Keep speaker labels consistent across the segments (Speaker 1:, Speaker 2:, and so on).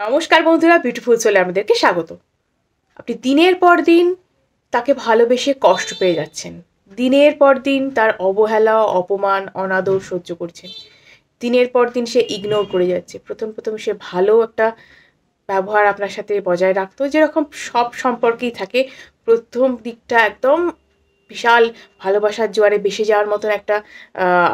Speaker 1: নমস্কার বন্ধুরা, বিউটিফুল সোলে আমাদেরকে স্বাগত। আপনি দিনের পর দিন তাকে ভালোবেসে কষ্ট পেয়ে যাচ্ছেন, দিনের পর দিন তার অবহেলা, অপমান, অনাদর সহ্য করছেন, দিনের পর দিন সে ইগনোর করে যাচ্ছে। প্রথম প্রথম সে ভালো একটা ব্যবহার আপনার সাথে বজায় রাখতো, যেরকম সব সম্পর্কেই থাকে। প্রথম দিকটা একদম বিশাল ভালোবাসার জোয়ারে ভেসে যাওয়ার মতন একটা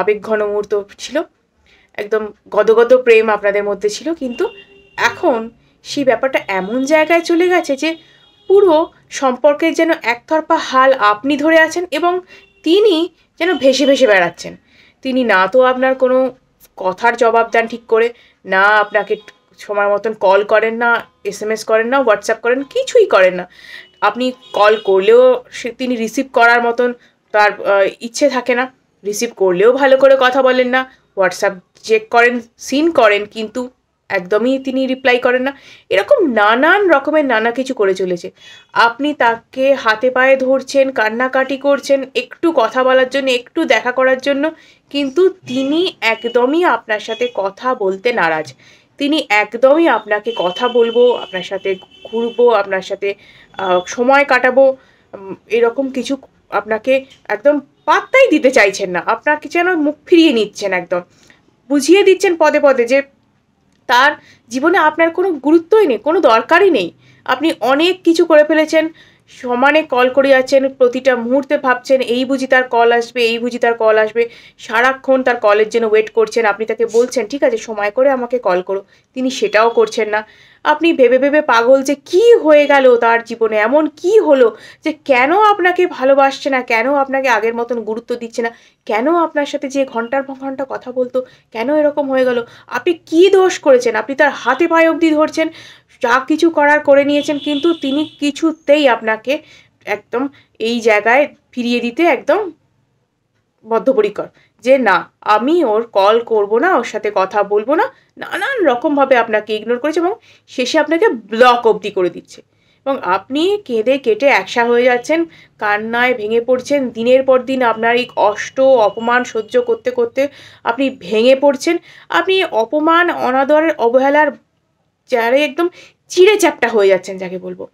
Speaker 1: আবেগঘন মুহূর্ত ছিল, একদম গদগদ প্রেম আপনাদের মধ্যে ছিল। কিন্তু এখন সেই ব্যাপারটা এমন জায়গায় চলে গেছে যে পুরো সম্পর্কের যেন একতরফা হাল আপনি ধরে আছেন এবং তিনি যেন ভেসে ভেসে বেড়াচ্ছেন। তিনি না তো আপনার কোনো কথার জবাব দেন ঠিক করে, না আপনাকে সময় মতন কল করেন, না SMS করেন, না হোয়াটসঅ্যাপ করেন, কিছুই করেন না। আপনি কল করলেও তিনি রিসিভ করার মতন তার ইচ্ছে থাকে না, রিসিভ করলেও ভালো করে কথা বলেন না, হোয়াটসঅ্যাপ চেক করেন, সিন করেন, কিন্তু একদমই তিনি রিপ্লাই করেন না। এরকম নানান রকমের নানা কিছু করে চলেছে। আপনি তাকে হাতে পায়ে ধরছেন, কান্নাকাটি করছেন একটু কথা বলার জন্য, একটু দেখা করার জন্য, কিন্তু তিনি একদমই আপনার সাথে কথা বলতে নারাজ। তিনি একদমই আপনাকে কথা বলবো, আপনার সাথে ঘুরবো, আপনার সাথে সময় কাটাবো, এরকম কিছু আপনাকে একদম পাত্তাই দিতে চাইছেন না। আপনাকে যেন মুখ ফিরিয়ে নিচ্ছেন, একদম বুঝিয়ে দিচ্ছেন পদে পদে যে তার জীবনে আপনার কোনো গুরুত্বই নেই, কোনো দরকারই নেই। আপনি অনেক কিছু করে ফেলেছেন, সমানে কল করে যাচ্ছেন, প্রতিটা মুহূর্তে ভাবছেন এই বুঝি তার কল আসবে, এই বুঝি তার কল আসবে, সারাক্ষণ তার কলের জন্য ওয়েট করছেন। আপনি তাকে বলছেন ঠিক আছে সময় করে আমাকে কল করো, তিনি সেটাও করছেন না। আপনি ভেবে ভেবে পাগল যে কি হয়ে গেল তার জীবনে, এমন কি হলো যে কেন আপনাকে ভালোবাসছে না, কেন আপনাকে আগের মতন গুরুত্ব দিচ্ছে না, কেন আপনার সাথে যে ঘন্টার পর ঘন্টা কথা বলতো কেন এরকম হয়ে গেল। আপনি কি দোষ করেছেন? আপনি তার হাতে পায়ে অবধি ধরছেন, যা কিছু করার করে নিয়েছেন, কিন্তু তিনি কিছুতেই আপনাকে একদম এই জায়গায় ফিরিয়ে দিতে একদম বদ্ধপরিকর যে না, আমি ওর কল করব না, ওর সাথে কথা বলবো না। নানান রকমভাবে আপনাকে ইগনোর করেছে এবং শেষে আপনাকে ব্লক অবধি করে দিচ্ছে। এবং আপনি কেঁদে কেটে একসা হয়ে যাচ্ছেন, কান্নায় ভেঙে পড়ছেন। দিনের পর দিন আপনার এই কষ্ট, অপমান সহ্য করতে করতে আপনি ভেঙে পড়ছেন। আপনি অপমান, অনাদরের, অবহেলার জারে একদম চিঁড়ে চ্যাপ্টা হয়ে যাচ্ছেন যাকে বলবো।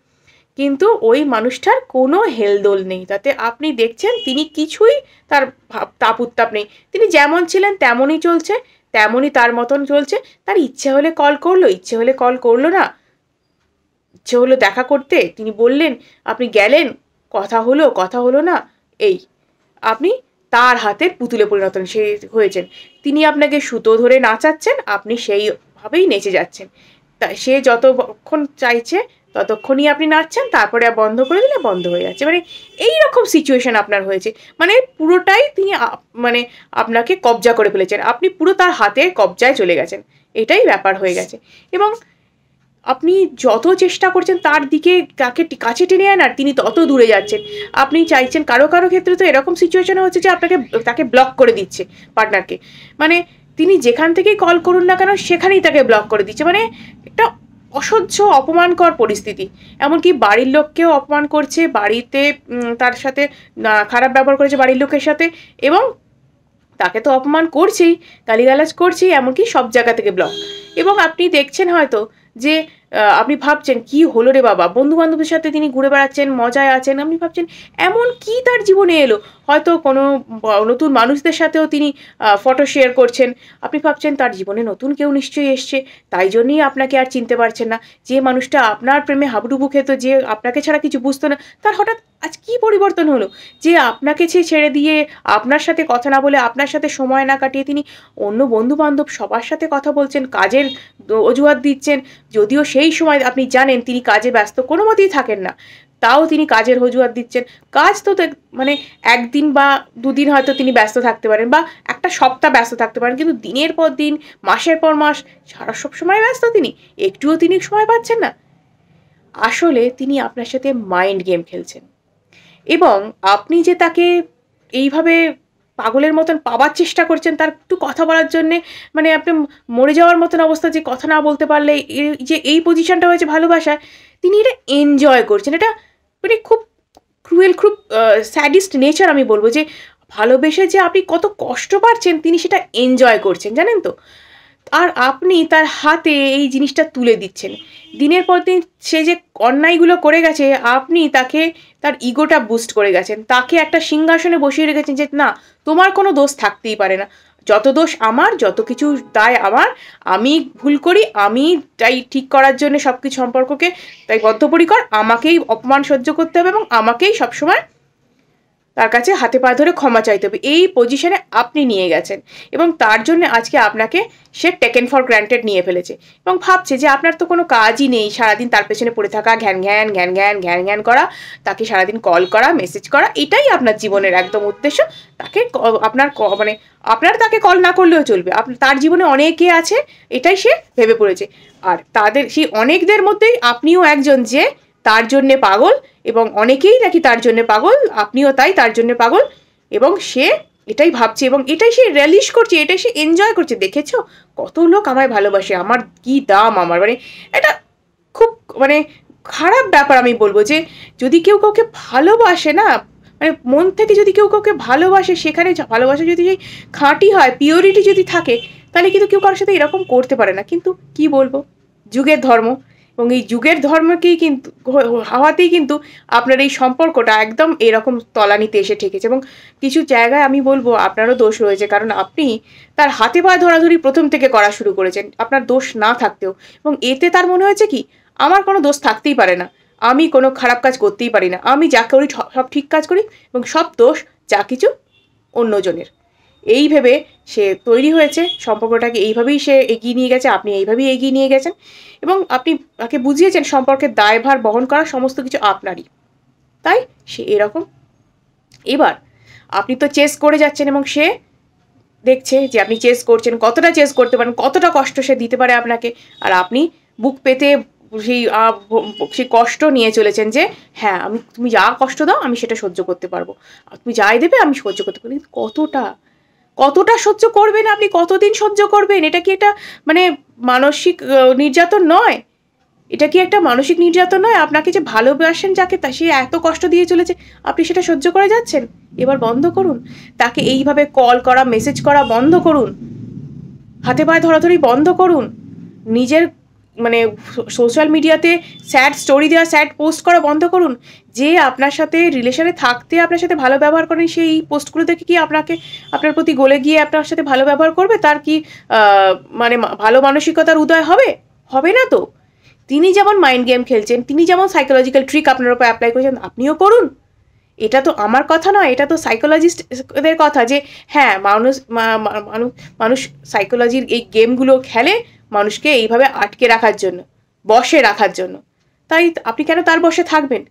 Speaker 1: কিন্তু ওই মানুষটার কোনো হেলদোল নেই, তাতে আপনি দেখছেন তিনি কিছুই তার তাপ উত্তাপ নেই। তিনি যেমন ছিলেন তেমনই চলছে, তেমনই তার মতন চলছে। তার ইচ্ছে হলে কল করলো, ইচ্ছে হলে কল করলো না, ইচ্ছে হলো দেখা করতে তিনি বললেন, আপনি গেলেন, কথা হলো না। এই আপনি তার হাতের পুতুলে পরিণত সে হয়েছেন। তিনি আপনাকে সুতো ধরে নাচাচ্ছেন, আপনি সেইভাবেই নেচে যাচ্ছেন। তা সে যতক্ষণ চাইছে ততক্ষণই আপনি নাচছেন, তারপরে বন্ধ করে দিলে বন্ধ হয়ে যাচ্ছে। মানে এই রকম সিচুয়েশন আপনার হয়েছে। মানে পুরোটাই তিনি মানে আপনাকে কবজা করে ফেলেছেন, আপনি পুরো তার হাতে কবজায় চলে গেছেন। এটাই ব্যাপার হয়ে গেছে। এবং আপনি যত চেষ্টা করছেন তার দিকে তাকে কাছে টেনে আনার, তিনি তত দূরে যাচ্ছেন। আপনি চাইছেন, কারো কারো ক্ষেত্রে তো এরকম সিচুয়েশন হচ্ছে যে তাকে ব্লক করে দিচ্ছে পার্টনারকে। মানে তিনি যেখান থেকেই কল করুন না কেন সেখানেই তাকে ব্লক করে দিচ্ছে। মানে একটা অসহ্য অপমানকর পরিস্থিতি। এমনকি বাড়ির লোককেও অপমান করছে, বাড়িতে তার সাথে খারাপ ব্যবহার করেছে বাড়ির লোকের সাথে, এবং তাকে তো অপমান করছেই, গালিগালাজ করছেই, এমনকি সব জায়গা থেকে ব্লক। এবং আপনি দেখছেন হয়তো যে আপনি ভাবছেন কি হলো রে বাবা, বন্ধু বান্ধবের সাথে তিনি ঘুরে বেড়াচ্ছেন, মজায় আছেন। আপনি ভাবছেন এমন কি তার জীবনে এলো, হয়তো কোনো নতুন মানুষদের সাথেও তিনি ফটো শেয়ার করছেন। আপনি ভাবছেন তার জীবনে নতুন কেউ নিশ্চয়ই এসছে, তাই জন্যই আপনাকে আর চিনতে পারছেন না। যে মানুষটা আপনার প্রেমে হাবুডুবু খেত, যে আপনাকে ছাড়া কিছু বুঝতো না, তার হঠাৎ আজ কি পরিবর্তন হলো? যে আপনাকে ছেড়ে দিয়ে, আপনার সাথে কথা না বলে, আপনার সাথে সময় না কাটিয়ে তিনি অন্য বন্ধু বান্ধব সবার সাথে কথা বলছেন, কাজের অজুহাত দিচ্ছেন। যদিও সেই সময় আপনি জানেন তিনি কাজে ব্যস্ত, কোনো মতেই থাকেন না, তাও তিনি কাজের অজুহাত দিচ্ছেন। কাজ তো মানে একদিন বা দুদিন হয়তো তিনি ব্যস্ত থাকতে পারেন, বা একটা সপ্তাহ ব্যস্ত থাকতে পারেন, কিন্তু দিনের পর দিন, মাসের পর মাস, সারা সব সময় ব্যস্ত তিনি, একটুও তিনি সময় পাচ্ছেন না। আসলে তিনি আপনার সাথে মাইন্ড গেম খেলছেন। এবং আপনি যে তাকে এইভাবে পাগলের মতন পাবার চেষ্টা করছেন তার একটু কথা বলার জন্যে, মানে আপনি মরে যাওয়ার মতন অবস্থা, যে কথা না বলতে পারলে যে এই পজিশনটা হয়েছে ভালোবাসায়, তিনি এটা এনজয় করছেন। এটা মানে খুব ক্রুয়েল, খুব স্যাডিস্ট নেচার আমি বলবো, যে ভালোবেসে যে আপনি কত কষ্ট পাচ্ছেন তিনি সেটা এনজয় করছেন, জানেন তো। আর আপনি তার হাতে এই জিনিসটা তুলে দিচ্ছেন। দিনের পর দিন সে যে অন্যায়গুলো করে গেছে, আপনি তাকে তার ইগোটা বুস্ট করে গেছেন। তাকে একটা সিংহাসনে বসিয়ে রেখেছেন যে না, তোমার কোনো দোষ থাকতেই পারে না। যত দোষ আমার, যত কিছু দায় আমার, আমি ভুল করি, আমি তাই ঠিক করার জন্য সব কিছু সম্পর্ককে তাই বদ্ধপরিকর, আমাকেই অপমান সহ্য করতে হবে এবং আমাকেই সবসময় তার কাছে হাতে পায়ে ধরে ক্ষমা চাইতে হবে। এই পজিশনে আপনি নিয়ে গেছেন এবং তার জন্য আজকে আপনাকে সে টেকেন ফর গ্র্যান্টেড নিয়ে ফেলেছে এবং ভাবছে যে আপনার তো কোনো কাজই নেই, সারাদিন তার পেছনে পড়ে থাকা, ঘ্যান ঘ্যান ঘ্যান ঘ্যান ঘ্যান ঘ্যান করা, তাকে সারাদিন কল করা, মেসেজ করা, এটাই আপনার জীবনের একদম উদ্দেশ্য। তাকে মানে আপনার তাকে কল না করলেও চলবে, তার জীবনে অনেকে আছে, এটাই সে ভেবে পড়েছে। আর তাদের সেই অনেকদের মধ্যেই আপনিও একজন যে তার জন্যে পাগল, এবং অনেকেই নাকি তার জন্য পাগল, আপনিও তাই তার জন্য পাগল, এবং সে এটাই ভাবছে এবং এটাই সে রিলিশ করছে, এটাই সে এনজয় করছে। দেখেছো কত লোক আমায় ভালোবাসে, আমার কি দাম, আমার মানে এটা খুব মানে খারাপ ব্যাপার। আমি বলবো যে যদি কেউ কাউকে ভালোবাসে না, মানে মন থেকে যদি কেউ কাউকে ভালোবাসে, সেখানে ভালোবাসা যদি সেই খাঁটি হয়, পিওরিটি যদি থাকে, তাহলে কিন্তু কেউ কারোর সাথে এরকম করতে পারে না। কিন্তু কি বলবো, যুগের ধর্ম, এবং এই যুগের ধর্মকেই কিন্তু হওয়াতেই কিন্তু আপনার এই সম্পর্কটা একদম এরকম তলানিতে এসে ঠেকেছে। এবং কিছু জায়গায় আমি বলবো আপনারও দোষ রয়েছে, কারণ আপনি তার হাতে পায়ে ধরাধরি প্রথম থেকে করা শুরু করেছেন, আপনার দোষ না থাকতেও। এবং এতে তার মনে হয়েছে কি, আমার কোনো দোষ থাকতেই পারে না, আমি কোনো খারাপ কাজ করতেই পারি না, আমি যা করি সব ঠিক কাজ করি, এবং সব দোষ যা কিছু অন্যজনের। এই ভেবে সে তৈরি হয়েছে, সম্পর্কটাকে এইভাবেই সে এগিয়ে নিয়ে গেছে, আপনি এইভাবেই এগিয়ে নিয়ে গেছেন এবং আপনি তাকে বুঝিয়েছেন সম্পর্কের দায়ভার বহন করা সমস্ত কিছু আপনারই, তাই সে এরকম। এবার আপনি তো চেস করে যাচ্ছেন এবং সে দেখছে যে আপনি চেস করছেন, কতটা চেস করতে পারেন, কতটা কষ্ট সে দিতে পারে আপনাকে, আর আপনি বুক পেতে সেই সেই কষ্ট নিয়ে চলেছেন যে হ্যাঁ, তুমি যা কষ্ট দাও আমি সেটা সহ্য করতে পারবো, তুমি যাই দেবে আমি সহ্য করতে পারবো। কিন্তু কতটা সহ্য করবেন আপনি, কতদিন সহ্য করবেন? এটা কি একটা মানে মানসিক নির্যাতন নয়? এটা কি একটা মানসিক নির্যাতন নয়? আপনাকে যে ভালোবাসেন যাকে, তা সে এত কষ্ট দিয়ে চলেছে, আপনি সেটা সহ্য করে যাচ্ছেন। এবার বন্ধ করুন, তাকে এইভাবে কল করা, মেসেজ করা বন্ধ করুন, হাতে পায়ে ধরাধরি বন্ধ করুন, নিজের মানে সোশ্যাল মিডিয়াতে স্যাড স্টোরি দেওয়া, স্যাড পোস্ট করা বন্ধ করুন। যে আপনার সাথে রিলেশনে থাকতে আপনার সাথে ভালো ব্যবহার করেন, সেই পোস্টগুলো দেখে কি আপনার প্রতি গলে গিয়ে আপনার সাথে ভালো ব্যবহার করবে? তার কি মানে ভালো মানসিকতার উদয় হবে? হবে না তো। তিনি যেমন মাইন্ড গেম খেলছেন, তিনি যেমন সাইকোলজিক্যাল ট্রিক আপনার উপর অ্যাপ্লাই করেছেন, আপনিও করুন। এটা তো আমার কথা নয়, এটা তো সাইকোলজিস্টদের কথা যে হ্যাঁ, মানুষ সাইকোলজির এই গেমগুলো খেলে মানুষকে এইভাবে আটকে রাখার জন্য, বশে রাখার জন্য। তাই আপনি কেন তার বশে থাকবেন?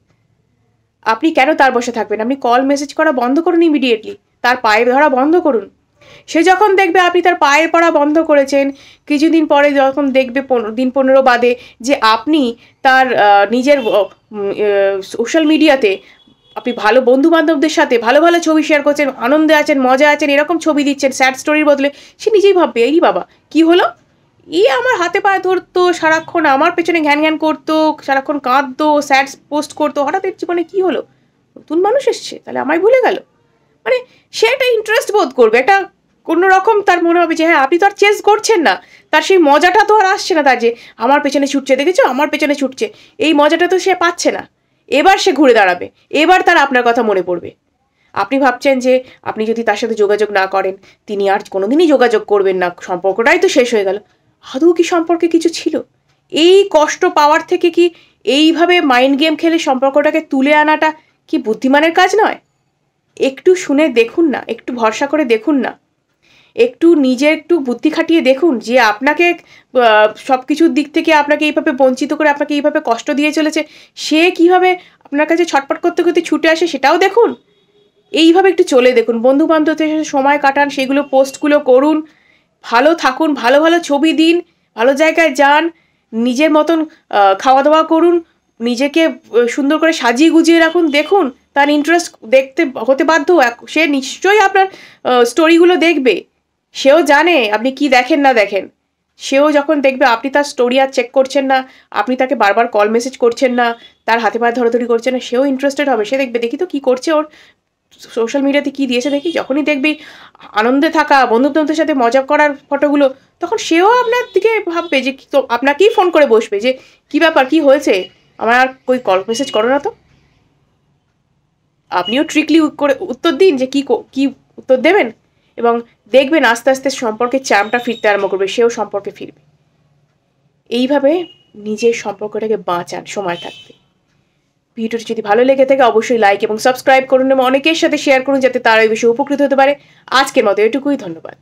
Speaker 1: আপনি কল মেসেজ করা বন্ধ করুন ইমিডিয়েটলি, তার পায়ে ধরা বন্ধ করুন। সে যখন দেখবে আপনি তার পায়ে পড়া বন্ধ করেছেন, কিছুদিন পরে যখন দেখবে 15 বাদে যে আপনি তার নিজের সোশ্যাল মিডিয়াতে আপনি ভালো বন্ধু-বান্ধবদের সাথে ভালো ভালো ছবি শেয়ার করছেন, আনন্দে আছেন, মজা আছেন, এরকম ছবি দিচ্ছেন স্যাড স্টোরির বদলে, সে নিজেই ভাববে এই বাবা কি হলো, আমার হাতে পায়ে ধরতো, সারাক্ষণ আমার পেছনে ঘ্যান ঘ্যান করতো, সারাক্ষণ কাঁদতো, স্যাড পোস্ট করতো, হঠাৎ এর জীবনে কি হলো, নতুন মানুষ এসছে, তাহলে আমায় ভুলে গেল। মানে সে একটা ইন্টারেস্ট বোধ করবে, একটা কোনো রকম তার মনে হবে যে হ্যাঁ, আপনি তো আর চেস করছেন না, তার সেই মজাটা তো আর আসছে না, তার যে আমার পেছনে ছুটছে, দেখেছো আমার পেছনে ছুটছে, এই মজাটা তো সে পাচ্ছে না। এবার সে ঘুরে দাঁড়াবে, এবার তার আপনার কথা মনে পড়বে। আপনি ভাবছেন যে আপনি যদি তার সাথে যোগাযোগ না করেন, তিনি আর কোনোদিনই যোগাযোগ করবেন না, সম্পর্কটাই তো শেষ হয়ে গেল। আদৌ কি সম্পর্কে কিছু ছিল? এই কষ্ট পাওয়ার থেকে কি এইভাবে মাইন্ড গেম খেলে সম্পর্কটাকে তুলে আনাটা কি বুদ্ধিমানের কাজ নয়? একটু শুনে দেখুন না, একটু ভরসা করে দেখুন না, একটু একটু বুদ্ধি খাটিয়ে দেখুন যে আপনাকে সব কিছুর দিক থেকে আপনাকে এইভাবে বঞ্চিত করে, আপনাকে এইভাবে কষ্ট দিয়ে চলেছে, সে কিভাবে আপনার কাছে ছটপট করতে করতে ছুটে আসে সেটাও দেখুন। এইভাবে একটু চলে দেখুন, বন্ধু বান্ধবদের সাথে সময় কাটান, সেগুলো পোস্টগুলো করুন, ভালো থাকুন, ভালো ভালো ছবি দিন, ভালো জায়গায় যান, নিজের মতন খাওয়া দাওয়া করুন, নিজেকে সুন্দর করে সাজিয়ে গুজিয়ে রাখুন। দেখুন তার ইন্টারেস্ট দেখতে হতে বাধ্য, সে নিশ্চয়ই আপনার স্টোরিগুলো দেখবে, সেও জানে আপনি কি দেখেন না দেখেন। সেও যখন দেখবে আপনি তার স্টোরি আর চেক করছেন না, আপনি তাকে বারবার কল মেসেজ করছেন না, তার হাতে পায়ে ধরাধরি করছেন না, সেও ইন্টারেস্টেড হবে। সে দেখবে দেখি তো কী করছে ওর সোশ্যাল মিডিয়াতে কি দিয়েছে দেখি, যখনই দেখবি আনন্দে থাকা, বন্ধুদের সাথে মজা করার ফটোগুলো, তখন সেও আপনার দিকে ভাববে যে তো আপনাকেই ফোন করে বসবে যে কি ব্যাপার, কি হয়েছে, আমার আর কই কল মেসেজ করো না তো। আপনিও ট্রিকলি করে উত্তর দিন যে কি উত্তর দেবেন, এবং দেখবেন আস্তে আস্তে সম্পর্কের চামটা ফিরতে আরম্ভ করবে, সেও সম্পর্কে ফিরবে। এইভাবে নিজের সম্পর্কটাকে বাঁচান সময় থাকতে। ভিডিওটি যদি ভালো লেগে থাকে অবশ্যই লাইক এবং সাবস্ক্রাইব করুন এবং অনেকের সাথে শেয়ার করুন যাতে তারা এই বিষয়ে উপকৃত হতে পারে। আজকের মতো এটুকুই, ধন্যবাদ।